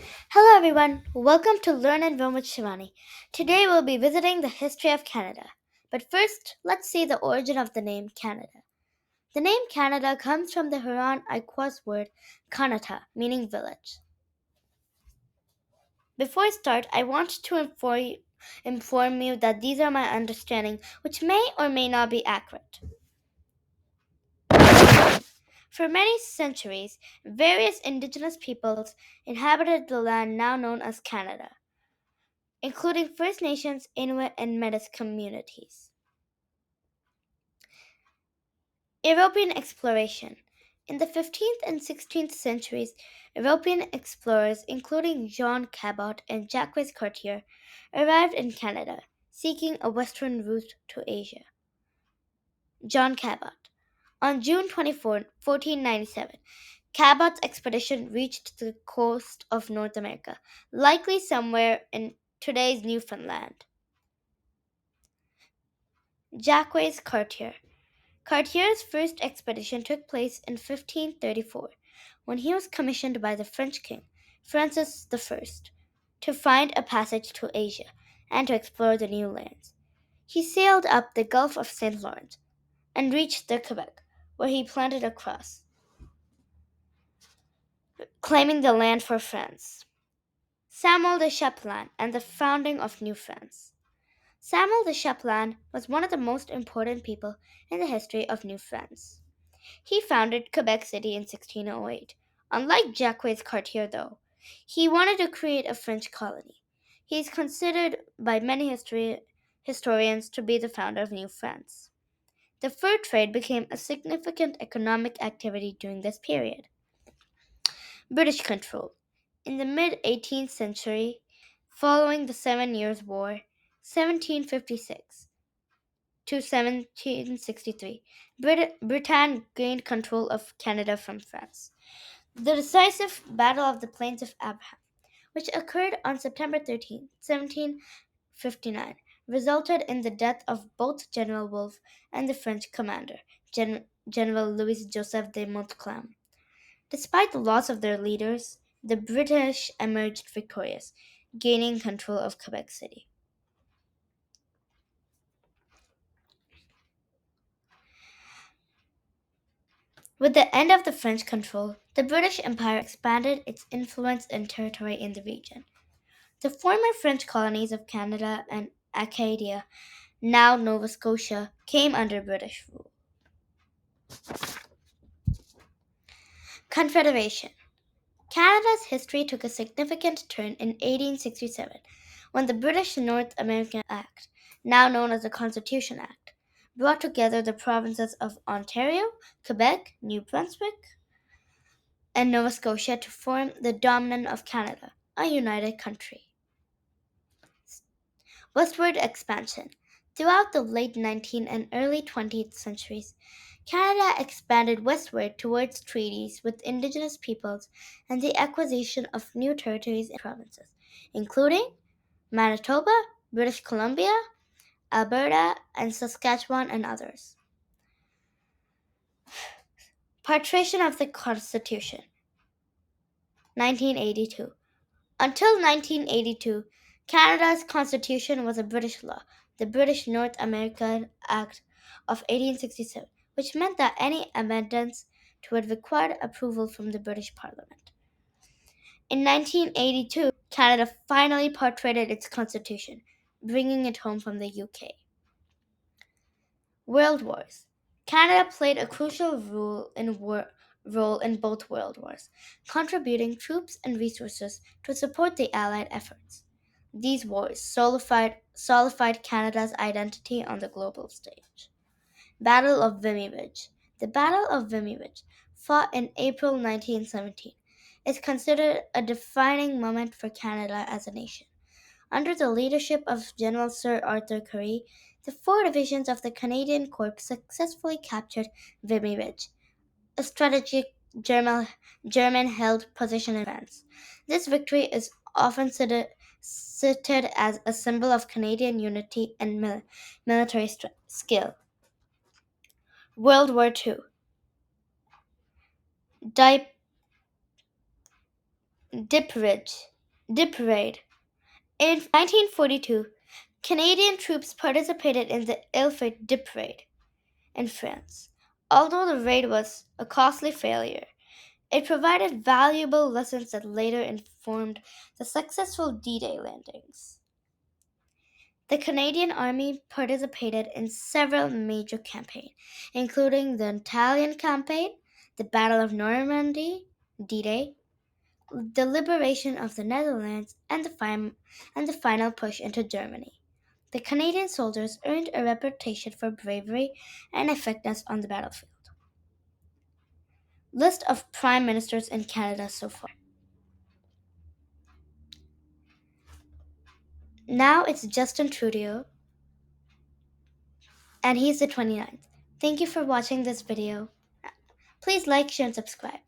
Hello everyone, welcome to Learn and Roam with Shivani. Today we'll be visiting the history of Canada. But first, let's see the origin of the name Canada. The name Canada comes from the Huron Iroquois word Kanata, meaning village. Before I start, I want to inform you that these are my understanding, which may or may not be accurate. For many centuries, various Indigenous peoples inhabited the land now known as Canada, including First Nations, Inuit, and Metis communities. European exploration. In the 15th and 16th centuries, European explorers, including Jean Cabot and Jacques Cartier, arrived in Canada, seeking a western route to Asia. John Cabot. On June 24, 1497, Cabot's expedition reached the coast of North America, likely somewhere in today's Newfoundland. Jacques Cartier. Cartier's first expedition took place in 1534 when he was commissioned by the French king, Francis I, to find a passage to Asia and to explore the new lands. He sailed up the Gulf of St. Lawrence and reached the Quebec, where he planted a cross, claiming the land for France. Samuel de Champlain and the founding of New France. Samuel de Champlain was one of the most important people in the history of New France. He founded Quebec City in 1608. Unlike Jacques Cartier, though, he wanted to create a French colony. He is considered by many historians to be the founder of New France. The fur trade became a significant economic activity during this period. British control. In the mid 18th century, following the Seven Years' War, 1756 to 1763, Britain gained control of Canada from France. The decisive Battle of the Plains of Abraham, which occurred on September 13, 1759, resulted in the death of both General Wolfe and the French commander, General Louis Joseph de Montcalm. Despite the loss of their leaders, the British emerged victorious, gaining control of Quebec City. With the end of the French control, the British Empire expanded its influence and territory in the region. The former French colonies of Canada and Acadia, now Nova Scotia, came under British rule. Confederation. Canada's history took a significant turn in 1867 when the British North American Act, now known as the Constitution Act, brought together the provinces of Ontario, Quebec, New Brunswick, and Nova Scotia to form the Dominion of Canada, a united country. Westward expansion. Throughout the late 19th and early 20th centuries, Canada expanded westward towards treaties with Indigenous peoples and the acquisition of new territories and provinces, including Manitoba, British Columbia, Alberta, and Saskatchewan, and others. Partition of the Constitution, 1982. Until 1982, Canada's constitution was a British law, the British North American Act of 1867, which meant that any amendments to it required approval from the British Parliament. In 1982, Canada finally portrayed its constitution, bringing it home from the UK. World Wars. Canada played a crucial role in both world wars, contributing troops and resources to support the Allied efforts. These wars solidified Canada's identity on the global stage. Battle of Vimy Ridge. The Battle of Vimy Ridge, fought in April 1917, is considered a defining moment for Canada as a nation. Under the leadership of General Sir Arthur Currie, the four divisions of the Canadian Corps successfully captured Vimy Ridge, a strategic German held position in France. This victory is often cited as a symbol of Canadian unity and military skill. World War II. Dip Ridge. Dip Raid. In 1942, Canadian troops participated in the ill-fated Dip Raid in France. Although the raid was a costly failure, it provided valuable lessons that later informed the successful D-Day landings. The Canadian Army participated in several major campaigns, including the Italian Campaign, the Battle of Normandy, D-Day, the liberation of the Netherlands, and the final push into Germany. The Canadian soldiers earned a reputation for bravery and effectiveness on the battlefield. List of prime ministers in Canada so far. Now it's Justin Trudeau, and he's the 29th. Thank you for watching this video. Please like, share, and subscribe.